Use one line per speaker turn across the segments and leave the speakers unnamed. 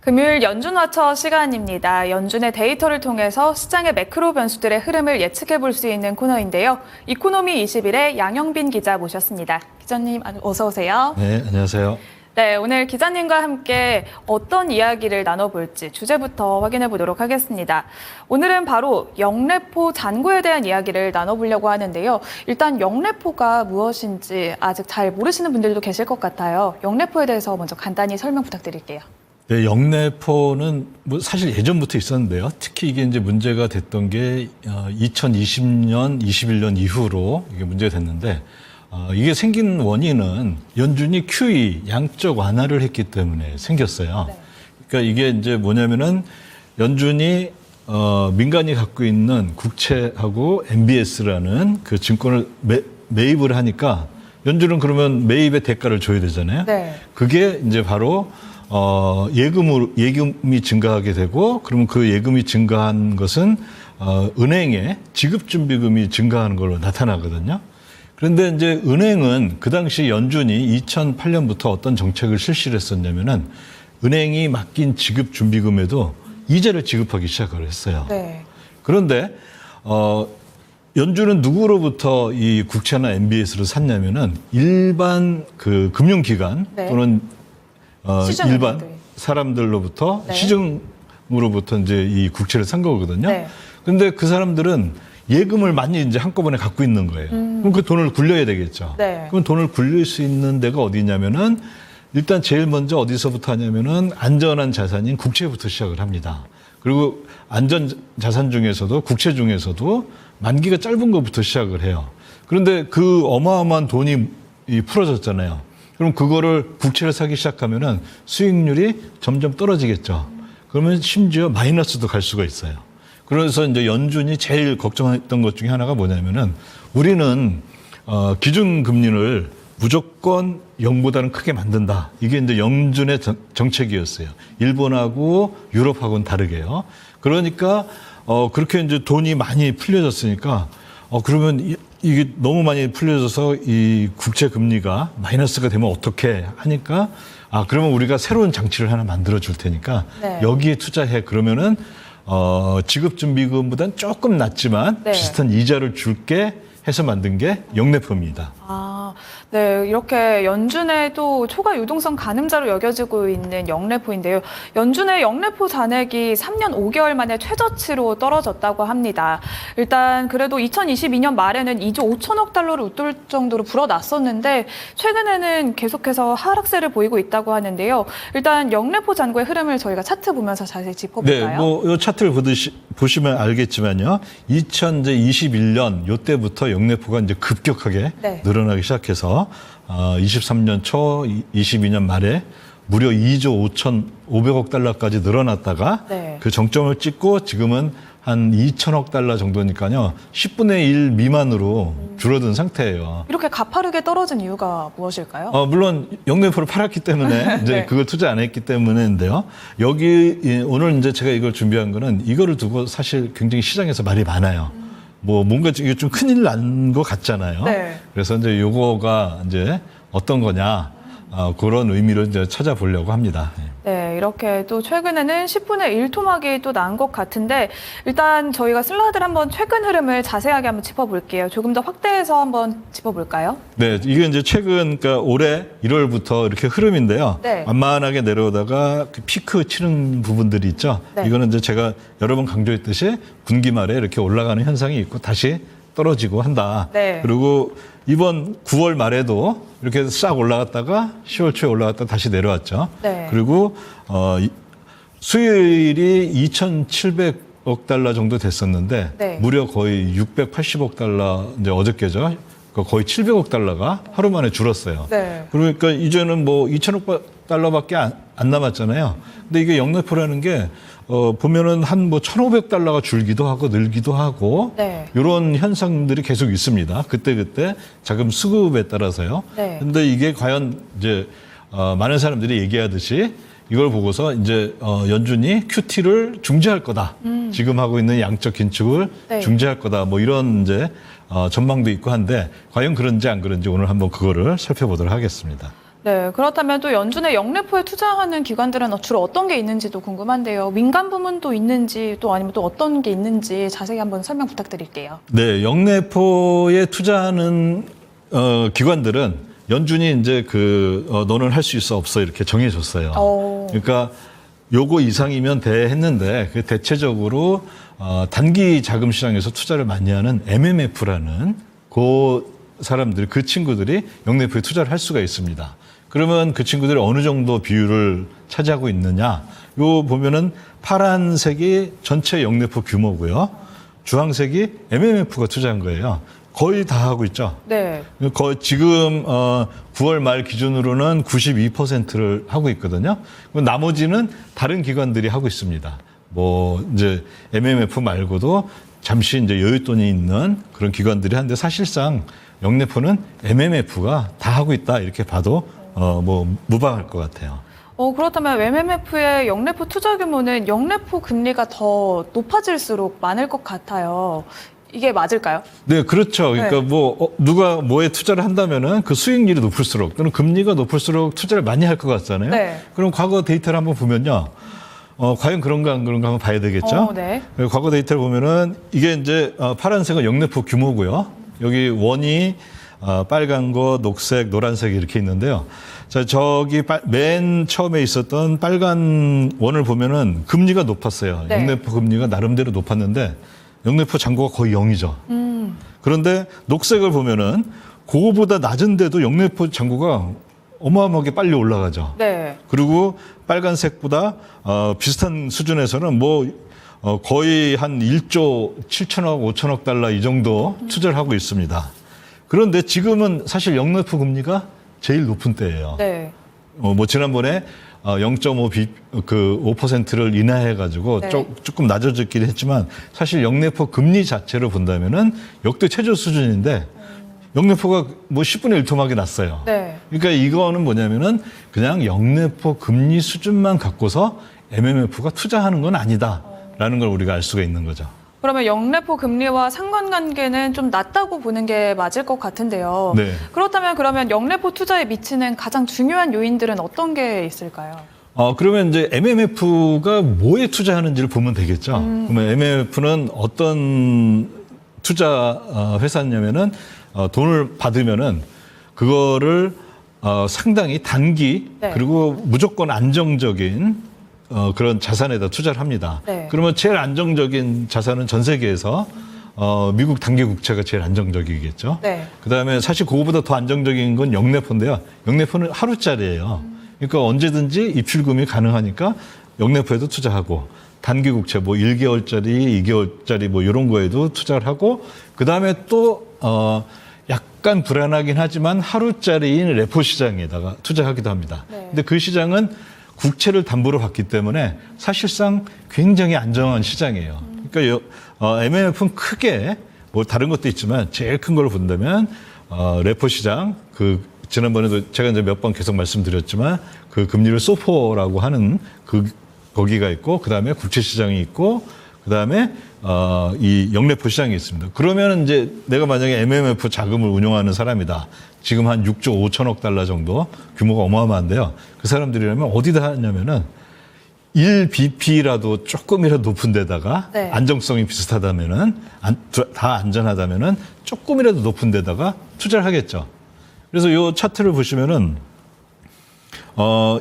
금요일 연준와처 시간입니다. 연준의 데이터를 통해서 시장의 매크로 변수들의 흐름을 예측해 볼 수 있는 코너인데요. 이코노미 21의 양영빈 기자 모셨습니다. 기자님 어서 오세요.
네, 안녕하세요.
네, 오늘 기자님과 함께 어떤 이야기를 나눠볼지 주제부터 확인해 보도록 하겠습니다. 오늘은 바로 영래포 잔고에 대한 이야기를 나눠보려고 하는데요. 일단 영래포가 무엇인지 아직 잘 모르시는 분들도 계실 것 같아요. 영래포에 대해서 먼저 간단히 설명 부탁드릴게요.
네, 영래포는 뭐 사실 예전부터 있었는데요. 특히 이게 이제 문제가 됐던 게 2020년, 21년 이후로 이게 문제가 됐는데 이게 생긴 원인은 연준이 QE 양적 완화를 했기 때문에 생겼어요.
네.
그러니까 이게 이제 뭐냐면은 연준이 민간이 갖고 있는 국채하고 MBS라는 그 증권을 매입을 하니까 연준은 그러면 매입의 대가를 줘야 되잖아요.
네.
그게 이제 바로 예금이 증가하게 되고, 그러면 그 예금이 증가한 것은 은행의 지급준비금이 증가하는 걸로 나타나거든요. 그런데 이제 은행은 그 당시 연준이 2008년부터 어떤 정책을 실시를 했었냐면은 은행이 맡긴 지급준비금에도 이자를 지급하기 시작을 했어요.
네.
그런데 연준은 누구로부터 이 국채나 MBS를 샀냐면은 일반 그 금융기관
네.
또는 일반
시중은행들.
사람들로부터
네.
시중으로부터 이제 이 국채를 산 거거든요.
네.
그런데 그 사람들은 예금을 많이 이제 한꺼번에 갖고 있는 거예요. 그럼 그 돈을 굴려야 되겠죠.
네.
그럼 돈을 굴릴 수 있는 데가 어디냐면은 일단 제일 먼저 어디서부터 하냐면은 안전한 자산인 국채부터 시작을 합니다. 그리고 안전 자산 중에서도 국채 중에서도 만기가 짧은 것부터 시작을 해요. 그런데 그 어마어마한 돈이 풀어졌잖아요. 그럼 그거를 국채를 사기 시작하면은 수익률이 점점 떨어지겠죠. 그러면 심지어 마이너스도 갈 수가 있어요. 그래서 이제 연준이 제일 걱정했던 것 중에 하나가 뭐냐면은 우리는 기준 금리를 무조건 0보다는 크게 만든다. 이게 이제 연준의 정책이었어요. 일본하고 유럽하고는 다르게요. 그러니까 그렇게 이제 돈이 많이 풀려졌으니까 그러면 이게 너무 많이 풀려져서 이 국채 금리가 마이너스가 되면 어떻게 하니까 그러면 우리가 새로운 장치를 하나 만들어 줄 테니까
네.
여기에 투자해. 그러면은 지급준비금보다는 조금 낮지만
네.
비슷한 이자를 줄게 해서 만든 게 영래포입니다.
네, 이렇게 연준의 초과 유동성 가늠자로 여겨지고 있는 영래포인데요. 연준의 영래포 잔액이 3년 5개월 만에 최저치로 떨어졌다고 합니다. 일단 그래도 2022년 말에는 2조 5천억 달러를 웃돌 정도로 불어났었는데 최근에는 계속해서 하락세를 보이고 있다고 하는데요. 일단 영래포 잔고의 흐름을 저희가 차트 보면서 자세히 짚어볼까요?
네, 뭐 이 차트를 보시면 알겠지만요. 2021년 요때부터 영래포가 이제 급격하게
네.
늘어나기 시작해서 23년 초, 22년 말에 무려 2조 5,500억 달러까지 늘어났다가
네.
그 정점을 찍고 지금은 한 2천억 달러 정도니까요. 10분의 1 미만으로 줄어든 상태예요.
이렇게 가파르게 떨어진 이유가 무엇일까요?
물론 영래포를 팔았기 때문에 이제
네.
그걸 투자 안 했기 때문인데요. 여기 오늘 이제 제가 이걸 준비한 거는 이거를 두고 사실 굉장히 시장에서 말이 많아요. 뭐 뭔가 이게 좀 큰일 난 것 같잖아요.
네.
그래서 이제 요거가 이제 어떤 거냐 그런 의미로 이제 찾아보려고 합니다.
네, 이렇게 또 최근에는 10분의 1 토막이 또 난 것 같은데 일단 저희가 슬라이드를 한번 최근 흐름을 자세하게 한번 짚어볼게요. 조금 더 확대해서 한번 짚어볼까요?
네, 이게 이제 최근 그러니까 올해 1월부터 이렇게 흐름인데요.
네.
만만하게 내려오다가 그 피크 치는 부분들이 있죠.
네.
이거는 이제 제가 여러 번 강조했듯이 분기 말에 이렇게 올라가는 현상이 있고 다시 떨어지고 한다.
네.
그리고 이번 9월 말에도 이렇게 싹 올라갔다가 10월 초에 올라갔다 다시 내려왔죠.
네.
그리고 수요일이 2,700억 달러 정도 됐었는데
네.
무려 거의 680억 달러 이제 어저께죠. 거의 700억 달러가 하루 만에 줄었어요.
네.
그러니까 이제는 뭐 2천억 달러밖에 안 남았잖아요. 근데 이게 영래포라는 게 보면은 한 뭐 1,500달러가 줄기도 하고 늘기도 하고
네.
이런 현상들이 계속 있습니다. 그때 자금 수급에 따라서요.
네.
근데 이게 과연 이제 많은 사람들이 얘기하듯이 이걸 보고서 이제 연준이 QT를 중지할 거다. 지금 하고 있는 양적 긴축을
네.
중지할 거다. 뭐 이런 이제 전망도 있고 한데 과연 그런지 안 그런지 오늘 한번 그거를 살펴보도록 하겠습니다.
네, 그렇다면 또 연준의 영래포에 투자하는 기관들은 주로 어떤 게 있는지도 궁금한데요. 민간 부문도 있는지 또 아니면 또 어떤 게 있는지 자세히 한번 설명 부탁드릴게요.
네, 영래포에 투자하는 기관들은 연준이 이제 너는 할 수 있어 없어 이렇게 정해줬어요. 그러니까 요거 이상이면 돼 했는데 그 대체적으로 단기 자금 시장에서 투자를 많이 하는 MMF라는 그 친구들이 영래포에 투자를 할 수가 있습니다. 그러면 그 친구들이 어느 정도 비율을 차지하고 있느냐? 요 보면은 파란색이 전체 영래포 규모고요. 주황색이 MMF가 투자한 거예요. 거의 다 하고 있죠.
네.
지금 9월 말 기준으로는 92%를 하고 있거든요. 나머지는 다른 기관들이 하고 있습니다. 뭐 이제 MMF 말고도 잠시 이제 여윳돈이 있는 그런 기관들이 하는데 사실상 영래포는 MMF가 다 하고 있다 이렇게 봐도 뭐 무방할 것 같아요.
그렇다면 MMF의 영래포 투자 규모는 영래포 금리가 더 높아질수록 많을 것 같아요. 이게 맞을까요?
네, 그렇죠. 그러니까 뭐 누가 뭐에 투자를 한다면은 그 수익률이 높을수록 또는 금리가 높을수록 투자를 많이 할 것 같잖아요.
네.
그럼 과거 데이터를 한번 보면요. 과연 그런가 안 그런가 한번 봐야 되겠죠.
네.
과거 데이터를 보면은 이게 이제 파란색은 영래포 규모고요. 여기 원이 빨간 거, 녹색, 노란색 이렇게 있는데요. 자, 저기 맨 처음에 있었던 빨간 원을 보면은 금리가 높았어요.
네.
영래포 금리가 나름대로 높았는데 영래포 잔고가 거의 0이죠. 그런데 녹색을 보면은 그거보다 낮은데도 영래포 잔고가 어마어마하게 빨리 올라가죠.
네.
그리고 빨간색보다 비슷한 수준에서는 뭐 거의 한 1조 7천억, 5천억 달러 이 정도 투자를 하고 있습니다. 그런데 지금은 사실 영래포 금리가 제일 높은 때예요.
네.
뭐 지난번에 0.5%를 인하해가지고
네.
조금 낮아졌긴 했지만 사실 영래포 금리 자체를 본다면은 역대 최저 수준인데 영래포가 뭐 10분의 1토막이 났어요.
네.
그러니까 이거는 뭐냐면은 그냥 영래포 금리 수준만 갖고서 MMF가 투자하는 건 아니다라는 걸 우리가 알 수가 있는 거죠.
그러면 영래포 금리와 상관관계는 좀 낮다고 보는 게 맞을 것 같은데요.
네.
그렇다면 그러면 영래포 투자에 미치는 가장 중요한 요인들은 어떤 게 있을까요?
그러면 이제 MMF가 뭐에 투자하는지를 보면 되겠죠. 그러면 MMF는 어떤 투자 회사냐면은 돈을 받으면은 그거를 상당히 단기
네.
그리고 무조건 안정적인 그런 자산에다 투자를 합니다.
네.
그러면 제일 안정적인 자산은 전 세계에서 미국 단기 국채가 제일 안정적이겠죠.
네.
그다음에 사실 그거보다 더 안정적인 건 영래포인데요. 영래포는 하루짜리예요. 그러니까 언제든지 입출금이 가능하니까 영래포에도 투자하고 단기 국채 뭐 1개월짜리, 2개월짜리 뭐 이런 거에도 투자를 하고 그다음에 또 약간 불안하긴 하지만 하루짜리인 레포 시장에다가 투자하기도 합니다.
네.
근데 그 시장은 국채를 담보로 받기 때문에 사실상 굉장히 안정한 시장이에요. 그러니까 MMF는 크게 뭐 다른 것도 있지만 제일 큰 걸 본다면 레포 시장 지난번에도 제가 이제 몇 번 계속 말씀드렸지만 그 금리를 소포라고 하는 거기가 있고 그다음에 국채 시장이 있고 그다음에 이 영래포 시장이 있습니다. 그러면 이제 내가 만약에 MMF 자금을 운용하는 사람이다. 지금 한 6조 5천억 달러 정도 규모가 어마어마한데요. 그 사람들이라면 어디다 하냐면은 1bp라도 조금이라도 높은 데다가
네.
안정성이 비슷하다면은 다 안전하다면은 조금이라도 높은 데다가 투자를 하겠죠. 그래서 이 차트를 보시면은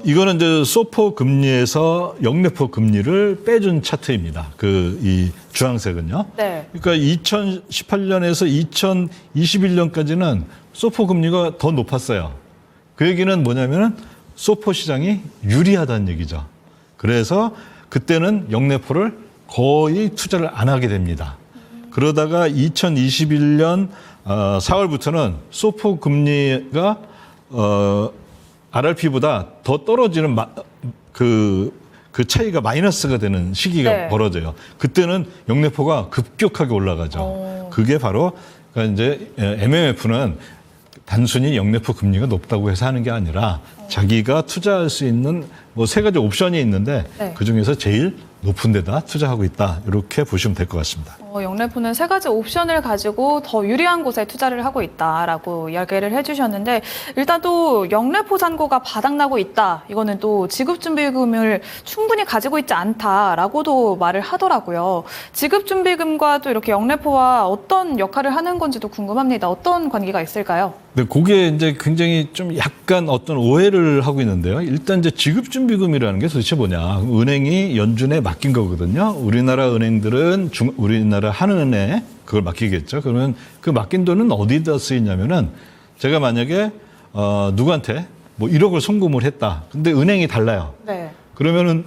이거는 이제 소포 금리에서 영래포 금리를 빼준 차트입니다. 이 주황색은요.
네.
그러니까 2018년에서 2021년까지는 소포 금리가 더 높았어요. 그 얘기는 뭐냐면은 소포 시장이 유리하다는 얘기죠. 그래서 그때는 영래포를 거의 투자를 안 하게 됩니다. 그러다가 2021년 4월부터는 소포 금리가 RRP보다 더 떨어지는 그 차이가 마이너스가 되는 시기가
네.
벌어져요. 그때는 영래포가 급격하게 올라가죠. 그게 바로 그러니까 이제 MMF는 단순히 영래포 금리가 높다고 해서 하는 게 아니라 자기가 투자할 수 있는 뭐 3가지 옵션이 있는데
네.
그 중에서 제일 높은 데다 투자하고 있다. 이렇게 보시면 될 것 같습니다.
영래포는 세 가지 옵션을 가지고 더 유리한 곳에 투자를 하고 있다라고 이야기를 해주셨는데 일단 또 영래포 잔고가 바닥나고 있다. 이거는 또 지급준비금을 충분히 가지고 있지 않다라고도 말을 하더라고요. 지급준비금과 또 이렇게 영래포와 어떤 역할을 하는 건지도 궁금합니다. 어떤 관계가 있을까요?
네, 그게 이제 굉장히 좀 약간 어떤 오해를 하고 있는데요. 일단 이제 지급준비금이라는 게 도대체 뭐냐. 은행이 연준에 맡긴 거거든요. 우리나라 은행들은 우리나라 한은에 그걸 맡기겠죠. 그러면 그 맡긴 돈은 어디다 쓰이냐면은 제가 만약에 누구한테 뭐 1억을 송금을 했다. 근데 은행이 달라요.
네.
그러면은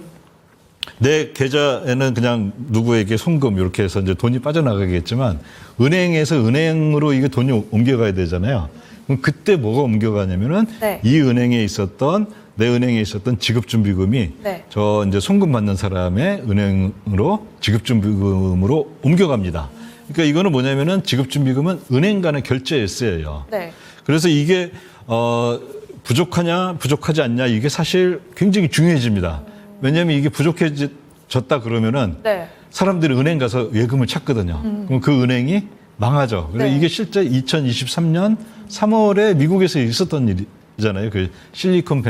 내 계좌에는 그냥 누구에게 송금 이렇게 해서 이제 돈이 빠져나가겠지만 은행에서 은행으로 이게 돈이 옮겨가야 되잖아요. 그럼 그때 뭐가 옮겨가냐면은
네.
이 은행에 있었던 내 은행에 있었던 지급준비금이
네.
저 이제 송금 받는 사람의 은행으로 지급준비금으로 옮겨갑니다. 그러니까 이거는 뭐냐면은 지급준비금은 은행 간의 결제에 쓰여요.
네.
그래서 이게 부족하냐 부족하지 않냐 이게 사실 굉장히 중요해집니다. 왜냐하면 이게 부족해졌다 그러면은
네.
사람들이 은행 가서 예금을 찾거든요. 그럼 그 은행이 망하죠. 그래서
네.
이게 실제 2023년 3월에 미국에서 있었던 일이잖아요. 그 실리콘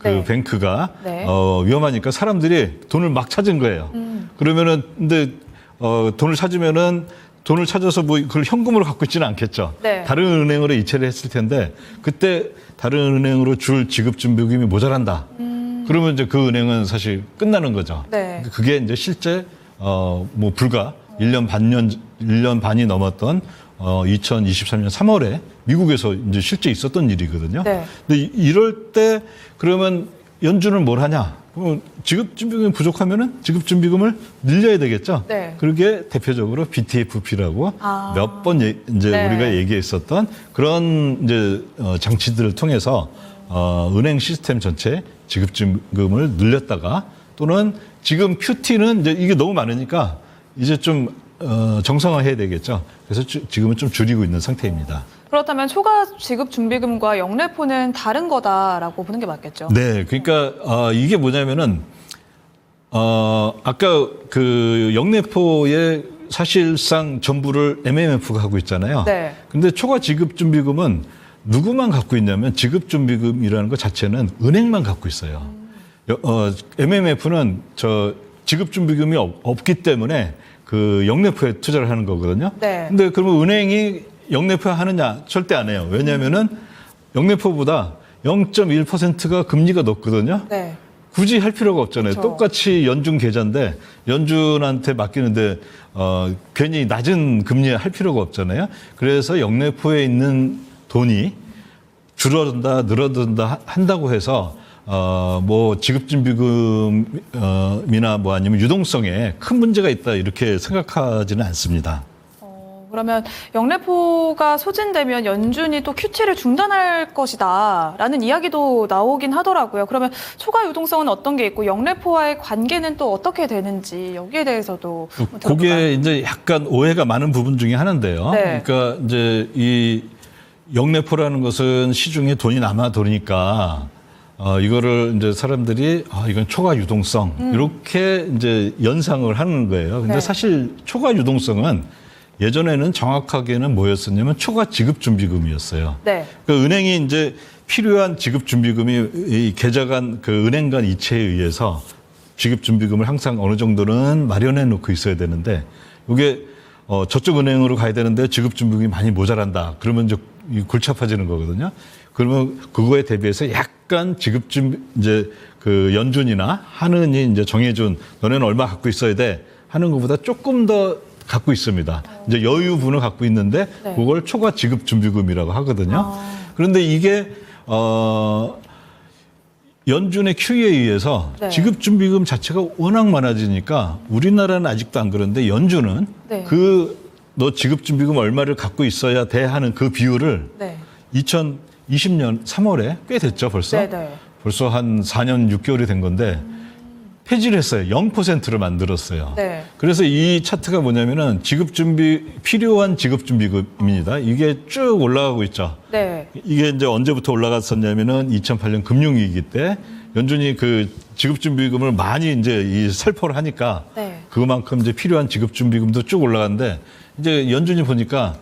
네.
뱅크가
네.
위험하니까 사람들이 돈을 막 찾은 거예요. 그러면은 근데 돈을 찾으면은 돈을 찾아서 뭐 그걸 현금으로 갖고 있지는 않겠죠.
네.
다른 은행으로 이체를 했을 텐데 그때 다른 은행으로 줄 지급준비금이 모자란다. 그러면 이제 그 은행은 사실 끝나는 거죠.
네.
그게 이제 실제 뭐 불과 1년 반이 넘었던 2023년 3월에 미국에서 이제 실제 있었던 일이거든요.
네.
근데 이럴 때 그러면 연준은 뭘 하냐? 그럼 지급준비금이 부족하면은 지급준비금을 늘려야 되겠죠.
네.
그게 대표적으로 BTFP라고 몇 번 이제
네.
우리가 얘기했었던 그런 이제 장치들을 통해서 은행 시스템 전체 지급준비금을 늘렸다가 또는 지금 QT는 이제 이게 너무 많으니까 이제 좀 정상화해야 되겠죠. 그래서 지금은 좀 줄이고 있는 상태입니다.
그렇다면 초과 지급 준비금과 영래포는 다른 거다라고 보는 게 맞겠죠?
네, 그러니까 이게 뭐냐면은 아까 그 영래포의 사실상 전부를 MMF가 하고 있잖아요.
네.
근데 초과 지급 준비금은 누구만 갖고 있냐면 지급 준비금이라는 것 자체는 은행만 갖고 있어요. MMF는 저 지급 준비금이 없기 때문에 그 영래포에 투자를 하는 거거든요.
네.
근데 그러면 은행이 영래포 하느냐? 절대 안 해요. 왜냐면은 영래포보다 0.1%가 금리가 높거든요.
네.
굳이 할 필요가 없잖아요.
그렇죠.
똑같이 연준 계좌인데 연준한테 맡기는데 괜히 낮은 금리에 할 필요가 없잖아요. 그래서 영래포에 있는 돈이 줄어든다, 늘어든다 한다고 해서 뭐 지급준비금이나 뭐 아니면 유동성에 큰 문제가 있다 이렇게 생각하지는 않습니다.
그러면 영래포가 소진되면 연준이 또 QT를 중단할 것이다라는 이야기도 나오긴 하더라고요. 그러면 초과 유동성은 어떤 게 있고 영래포와의 관계는 또 어떻게 되는지 여기에 대해서도 한번 들어볼까요?
그게 이제 약간 오해가 많은 부분 중에 하나인데요.
네.
그러니까 이제 이 영래포라는 것은 시중에 돈이 남아 도니까 이거를 이제 사람들이 이건 초과 유동성 이렇게 이제 연상을 하는 거예요. 근데
네.
사실 초과 유동성은 예전에는 정확하게는 뭐였었냐면 초과 지급 준비금이었어요.
네.
그 은행이 이제 필요한 지급 준비금이 이 계좌 간 그 은행 간 이체에 의해서 지급 준비금을 항상 어느 정도는 마련해 놓고 있어야 되는데 이게 저쪽 은행으로 가야 되는데 지급 준비금이 많이 모자란다. 그러면 이제 골치 아파지는 거거든요. 그러면 그거에 대비해서 약간 지급 준비 이제 그 연준이나 한은이 이제 정해준 너네는 얼마 갖고 있어야 돼 하는 것보다 조금 더 갖고 있습니다. 이제 여유분을 갖고 있는데
네.
그걸 초과 지급 준비금이라고 하거든요. 그런데 이게 연준의 QE에 의해서
네.
지급 준비금 자체가 워낙 많아지니까 우리나라는 아직도 안 그런데 연준은
네.
너 지급 준비금 얼마를 갖고 있어야 돼 하는 그 비율을
네.
2020년 3월에 꽤 됐죠, 벌써.
네네.
벌써 한 4년 6개월이 된 건데 폐지를 했어요. 0%를 만들었어요.
네.
그래서 이 차트가 뭐냐면은 필요한 지급준비금입니다. 이게 쭉 올라가고 있죠.
네.
이게 이제 언제부터 올라갔었냐면은 2008년 금융위기 때 연준이 그 지급준비금을 많이 이제 이 살포를 하니까
네.
그만큼 이제 필요한 지급준비금도 쭉 올라가는데 이제 연준이 보니까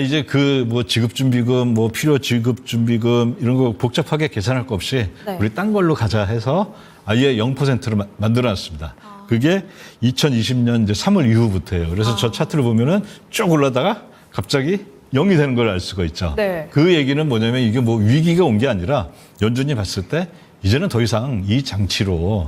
이제 그 뭐 지급준비금, 뭐 필요 지급준비금 이런 거 복잡하게 계산할 거 없이
네.
우리 딴 걸로 가자 해서 아예 0%를 만들어놨습니다. 그게 2020년 이제 3월 이후부터예요. 그래서 저 차트를 보면은 쭉 올라다가 갑자기 0이 되는 걸 알 수가 있죠.
네.
그 얘기는 뭐냐면 이게 뭐 위기가 온 게 아니라 연준이 봤을 때 이제는 더 이상 이 장치로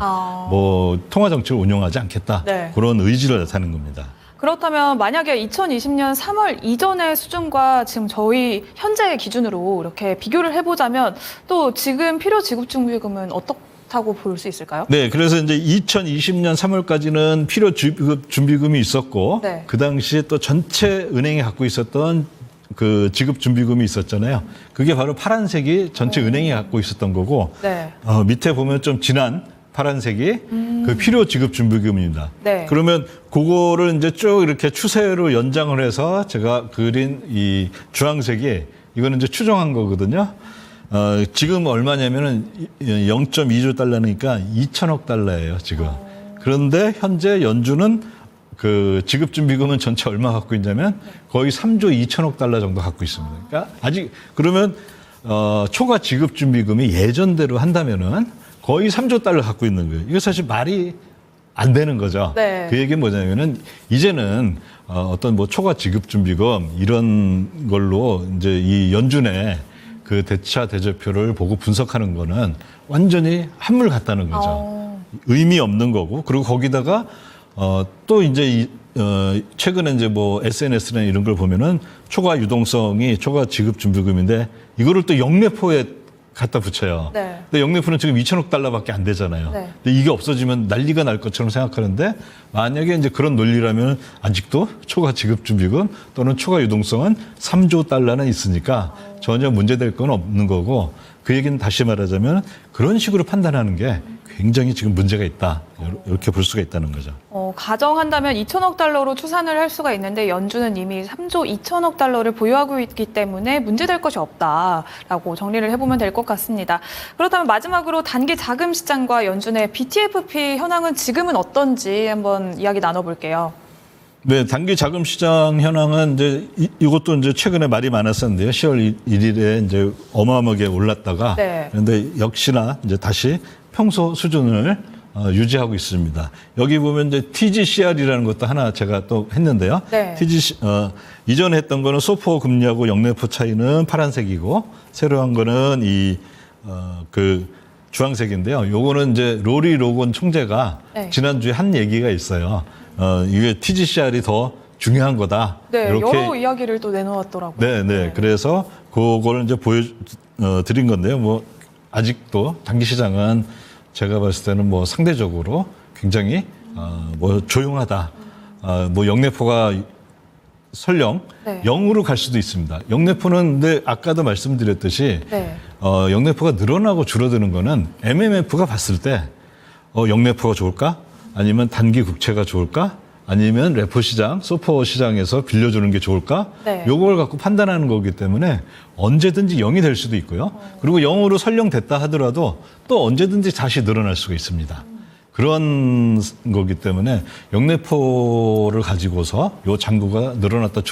뭐 통화 정책을 운영하지 않겠다.
네.
그런 의지를 나타내는 겁니다.
그렇다면 만약에 2020년 3월 이전의 수준과 지금 저희 현재의 기준으로 이렇게 비교를 해보자면 또 지금 필요 지급 준비금은 어떻다고 볼 수 있을까요?
네, 그래서 이제 2020년 3월까지는 필요 준비금이 있었고
네.
그 당시에 또 전체 은행이 갖고 있었던 그 지급 준비금이 있었잖아요. 그게 바로 파란색이 전체 은행이 갖고 있었던 거고
네.
밑에 보면 좀 진한 파란색이 그 필요 지급 준비금입니다.
네.
그러면 그거를 이제 쭉 이렇게 추세로 연장을 해서 제가 그린 이 주황색이 이거는 이제 추정한 거거든요. 지금 얼마냐면은 0.2조 달러니까 2천억 달러예요, 지금. 그런데 현재 연준은 그 지급준비금은 전체 얼마 갖고 있냐면 거의 3조 2천억 달러 정도 갖고 있습니다. 그러니까 아직 그러면 초과 지급준비금이 예전대로 한다면은 거의 3조 달러 갖고 있는 거예요. 이거 사실 말이 안 되는 거죠.
네.
그 얘기는 뭐냐면은 이제는 어떤 뭐 초과 지급준비금 이런 걸로 이제 이 연준의 그 대차 대조표를 보고 분석하는 거는 완전히 한물 같다는 거죠. 의미 없는 거고 그리고 거기다가 또 이제 최근에 이제 뭐 SNS나 이런 걸 보면은 초과 유동성이 초과 지급 준비금인데 이거를 또 영래포에 갖다 붙여요.
네.
근데 영래포는 지금 2천억 달러밖에 안 되잖아요.
네.
근데 이게 없어지면 난리가 날 것처럼 생각하는데 만약에 이제 그런 논리라면 아직도 초과 지급 준비금 또는 초과 유동성은 3조 달러는 있으니까 전혀 문제될 건 없는 거고 그 얘기는 다시 말하자면 그런 식으로 판단하는 게 굉장히 지금 문제가 있다. 이렇게 볼 수가 있다는 거죠.
가정한다면 2천억 달러로 추산을 할 수가 있는데 연준은 이미 3조 2천억 달러를 보유하고 있기 때문에 문제될 것이 없다라고 정리를 해보면 될 것 같습니다. 그렇다면 마지막으로 단기 자금 시장과 연준의 BTFP 현황은 지금은 어떤지 한번 이야기 나눠볼게요.
네, 단기 자금 시장 현황은 이제 이것도 이제 최근에 말이 많았었는데요. 10월 1일에 이제 어마어마하게 올랐다가
네.
그런데 역시나 이제 다시 평소 수준을 유지하고 있습니다. 여기 보면 이제 TGCR이라는 것도 하나 제가 또 했는데요.
네.
이전에 했던 거는 소포 금리하고 영래포 차이는 파란색이고 새로 한 거는 그 주황색인데요. 요거는 이제 로리 로건 총재가
네.
지난주에 한 얘기가 있어요. 이게 TGCR이 더 중요한 거다.
네,
이렇게
여러 이야기를 또 내놓았더라고요.
네. 그래서 그거를 이제 보여드린 건데요. 뭐 아직도 단기 시장은 제가 봤을 때는 뭐 상대적으로 굉장히 뭐 조용하다. 뭐 영래포가 설령
네.
0으로 갈 수도 있습니다. 영래포는 근데 아까도 말씀드렸듯이
네.
영래포가 늘어나고 줄어드는 거는 MMF가 봤을 때 영래포가 좋을까? 아니면 단기 국채가 좋을까? 아니면 레포 시장, 소포 시장에서 빌려주는 게 좋을까?
네.
요걸 갖고 판단하는 거기 때문에 언제든지 0이 될 수도 있고요. 그리고 0으로 설령 됐다 하더라도 또 언제든지 다시 늘어날 수가 있습니다. 그런 거기 때문에 영래포를 가지고서 요 잔고가 늘어났다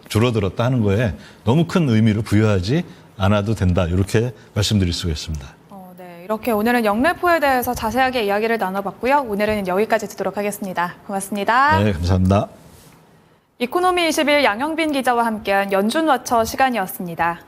줄어들었다 하는 거에 너무 큰 의미를 부여하지 않아도 된다. 이렇게 말씀드릴 수가 있습니다.
네, 이렇게 오늘은 영래포에 대해서 자세하게 이야기를 나눠봤고요. 오늘은 여기까지 듣도록 하겠습니다. 고맙습니다.
네, 감사합니다.
이코노미 21 양영빈 기자와 함께한 연준와처 시간이었습니다.